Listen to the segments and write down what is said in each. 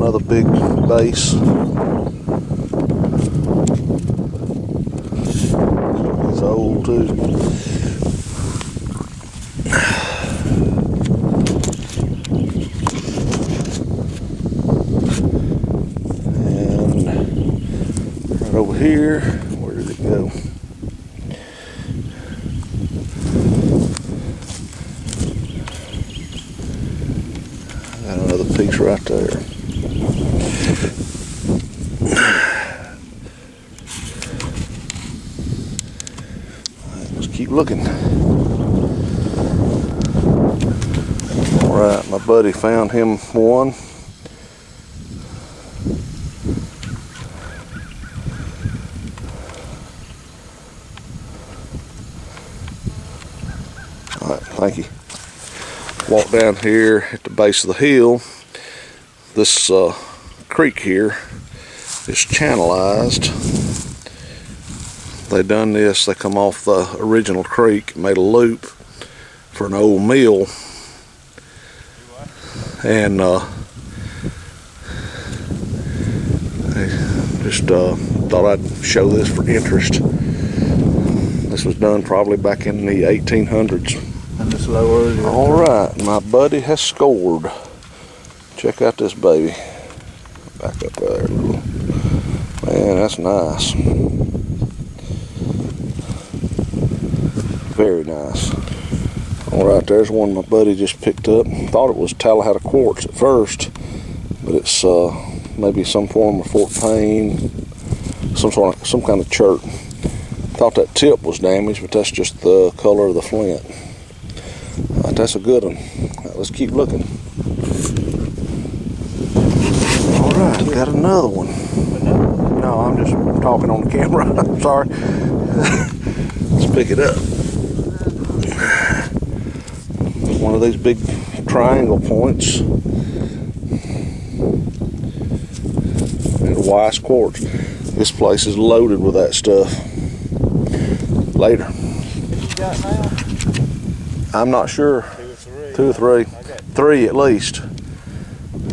another big base. It's old too. And right over here, where did it go? Got another piece right there. Let's keep looking. Alright, my buddy found him one. Alright, thank you. Walk down here at the base of the hill. This creek here is channelized. They done this, they come off the original creek, made a loop for an old mill, and I just thought I'd show this for interest. This was done probably back in the 1800s. And this lower. Alright, my buddy has scored. Check out this baby. Back up there a little. Man, that's nice. Very nice. Alright, there's one my buddy just picked up. Thought it was Talladega quartz at first, but it's maybe some form of Fort Payne, some kind of chert. Thought that tip was damaged, but that's just the color of the flint. That's a good one. Right, let's keep looking. Alright, we got another one. No, I'm just talking on the camera. I'm sorry. Let's pick it up. One of these big triangle points. And wise quartz. This place is loaded with that stuff. Later. I'm not sure. 2 or 3. 3 at least.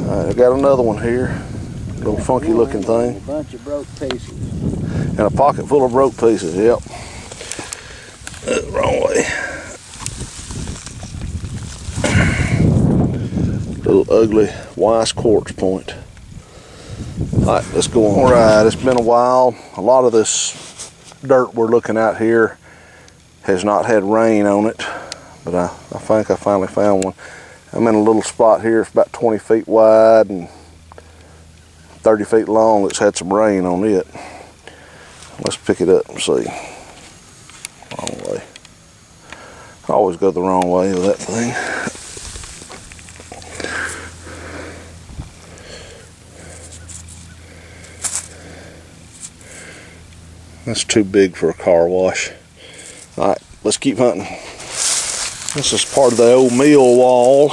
I got another one here. Little funky looking thing. A bunch of broke pieces. And a pocket full of broke pieces, yep. Wrong way. Little ugly wise quartz point. Alright, let's go on. Alright, it's been a while. A lot of this dirt we're looking at here has not had rain on it, but I think I finally found one. I'm in a little spot here. It's about 20 feet wide and 30 feet long. It's had some rain on it. Let's pick it up and see. Wrong way. I always go the wrong way with that thing. That's too big for a car wash. Alright, let's keep hunting. This is part of the old mill wall.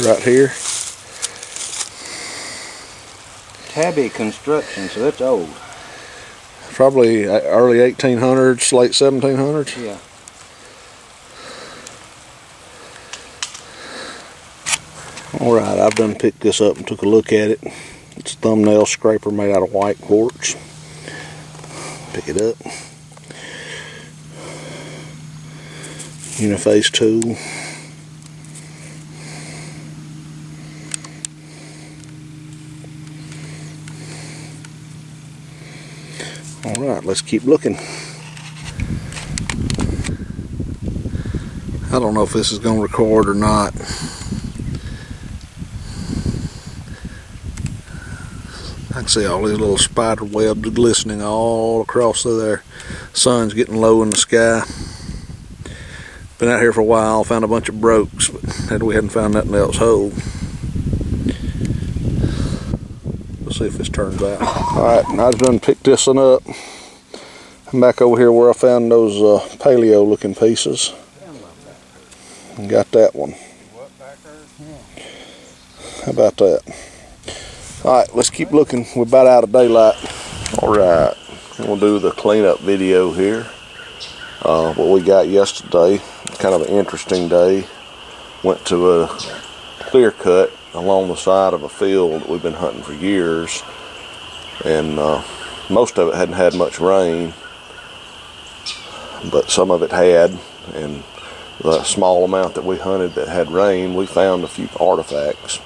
Right here. Tabby construction, so it's old. Probably early 1800s, late 1700s. Yeah. Alright, I've done picked this up and took a look at it. It's a thumbnail scraper made out of white quartz. Pick it up. Uniface tool. Alright, let's keep looking. I don't know if this is going to record or not. I can see all these little spider webs glistening all across through there. Sun's getting low in the sky. Been out here for a while, found a bunch of brokes, but we hadn't found nothing else whole. Let's see if this turns out. Alright, I just done picked this one up. I'm back over here where I found those paleo looking pieces. And got that one. How about that? Alright, let's keep looking. We're about out of daylight. Alright, we'll do the cleanup video here. What we got yesterday, kind of an interesting day. Went to a clear cut along the side of a field that we've been hunting for years, and most of it hadn't had much rain, but some of it had, and the small amount that we hunted that had rain, we found a few artifacts.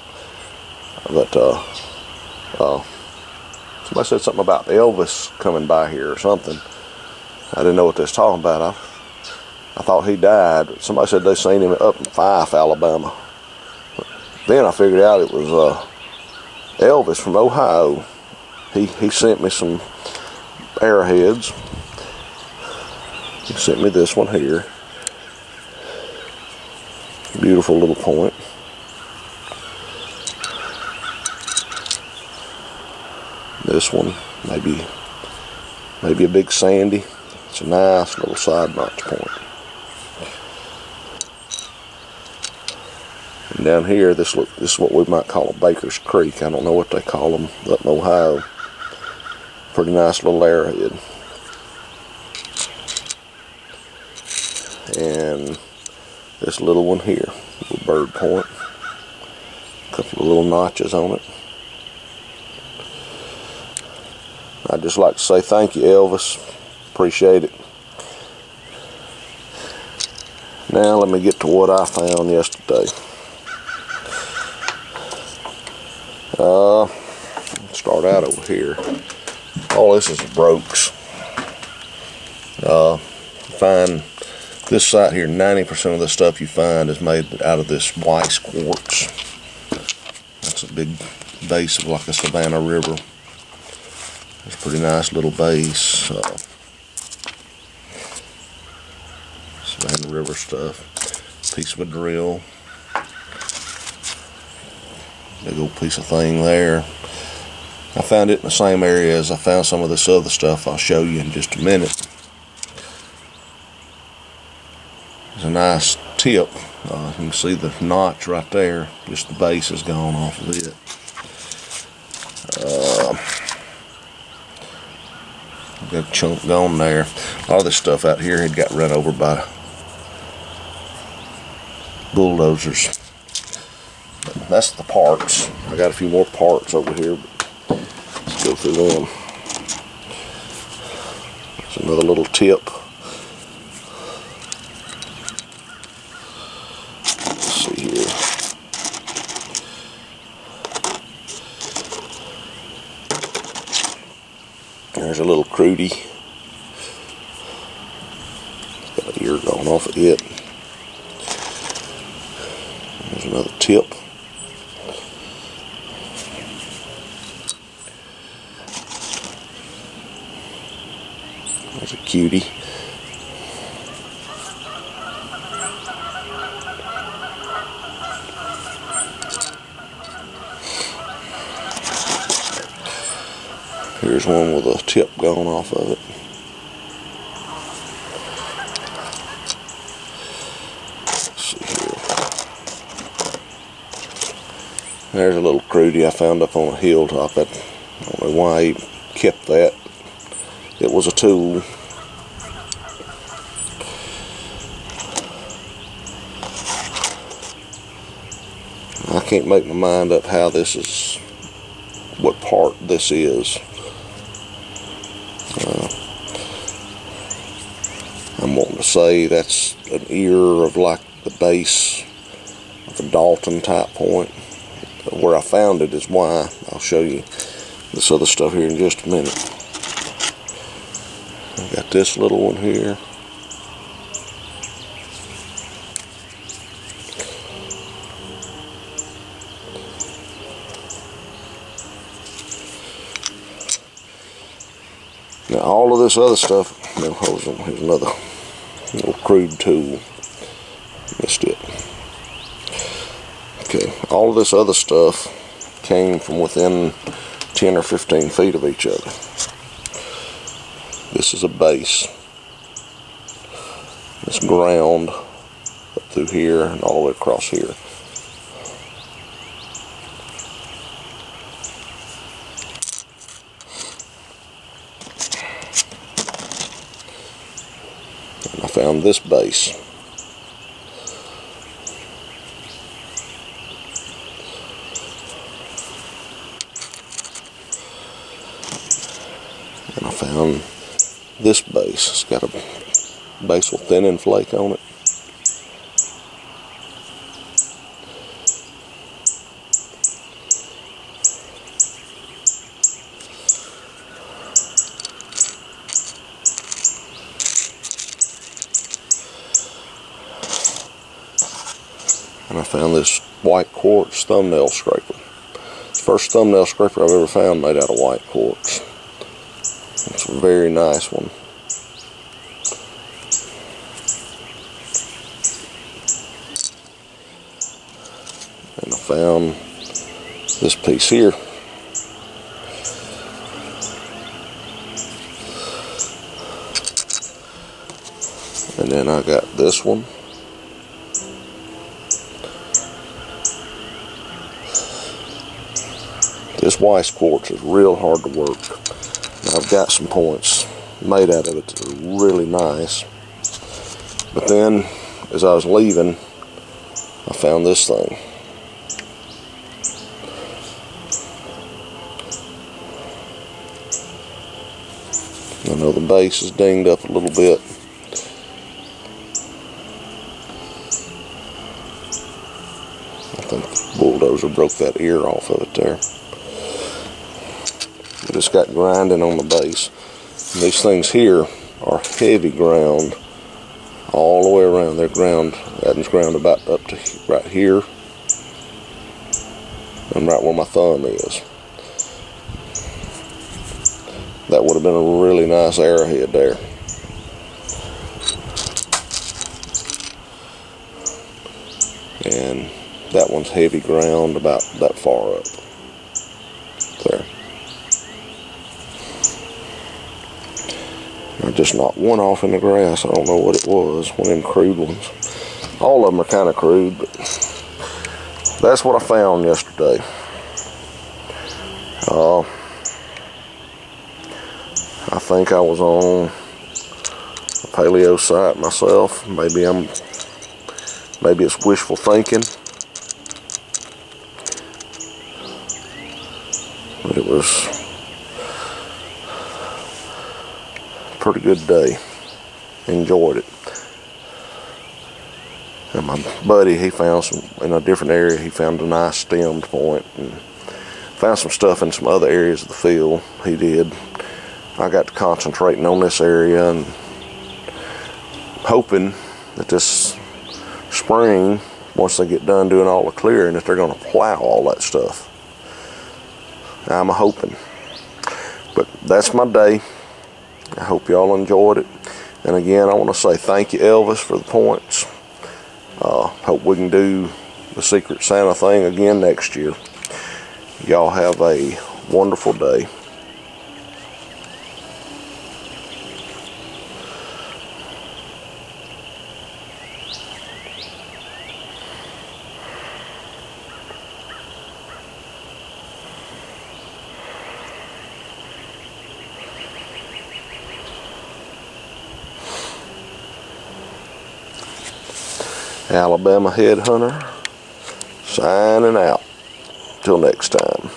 But somebody said something about Elvis coming by here or something. I didn't know what they was talking about. I thought he died. Somebody said they seen him up in Fife, Alabama. Then I figured out it was Elvis from Ohio. He sent me some arrowheads. He sent me this one here. Beautiful little point. This one, maybe a big sandy. It's a nice little side notch point. And down here, this is what we might call a Baker's Creek. I don't know what they call them up in Ohio. Pretty nice little arrowhead. And this little one here, little bird point. A couple of little notches on it. I'd just like to say thank you, Elvis. Appreciate it. Now let me get to what I found yesterday. Start out over here. All this is brokes. Find this site here, 90% of the stuff you find is made out of this Weiss quartz. That's a big base of like a Savannah River. It's a pretty nice little base. Savannah River stuff. Piece of a drill. Big old piece of thing there. I found it in the same area as I found some of this other stuff I'll show you in just a minute. There's a nice tip. You can see the notch right there. Just the base has gone off of it. Got a chunk gone there. All this stuff out here had got run over by bulldozers. But that's the parts. I got a few more parts over here. But let's go through them. There's another little tip. Let's see here. There's a little crudie. It's got an ear going off of it. There's another tip. There's a cutie. Here's one with a tip going off of it. Let's see here. There's a little crudie I found up on a hilltop. I don't know why he kept that. It was a tool. I can't make my mind up how this is, what part this is. I'm wanting to say that's an ear of like the base of a Dalton type point. Where I found it is why. I'll show you this other stuff here in just a minute. I got this little one here. Now all of this other stuff, here's another little crude tool. Missed it. Okay, all of this other stuff came from within 10 or 15 feet of each other. This is a base. It's ground up through here and all the way across here. And I found this base. found this base. It's got a basal thinning flake on it. And I found this white quartz thumbnail scraper. It's the first thumbnail scraper I've ever found made out of white quartz. It's a very nice one. And I found this piece here. And then I got this one. This white quartz is real hard to work. I've got some points made out of it that are really nice. But then, as I was leaving, I found this thing. I know the base is dinged up a little bit. I think the bulldozer broke that ear off of it there. But it's got grinding on the base. And these things here are heavy ground all the way around. They're ground, that one's ground about up to right here and right where my thumb is. That would have been a really nice arrowhead there. And that one's heavy ground about that far up there. I just knocked one off in the grass. I don't know what it was. One of them crude ones. All of them are kind of crude, but that's what I found yesterday. I think I was on a paleo site myself. Maybe it's wishful thinking. But it was pretty good day. Enjoyed it. And my buddy, he found some in a different area. He found a nice stemmed point and found some stuff in some other areas of the field. He did. I got to concentrating on this area and hoping that this spring, once they get done doing all the clearing, that they're going to plow all that stuff. I'm hoping. But that's my day. I hope y'all enjoyed it. And again, I want to say thank you, Elvis, for the points. Hope we can do the Secret Santa thing again next year. Y'all have a wonderful day. Alabama Headhunter signing out. Till next time.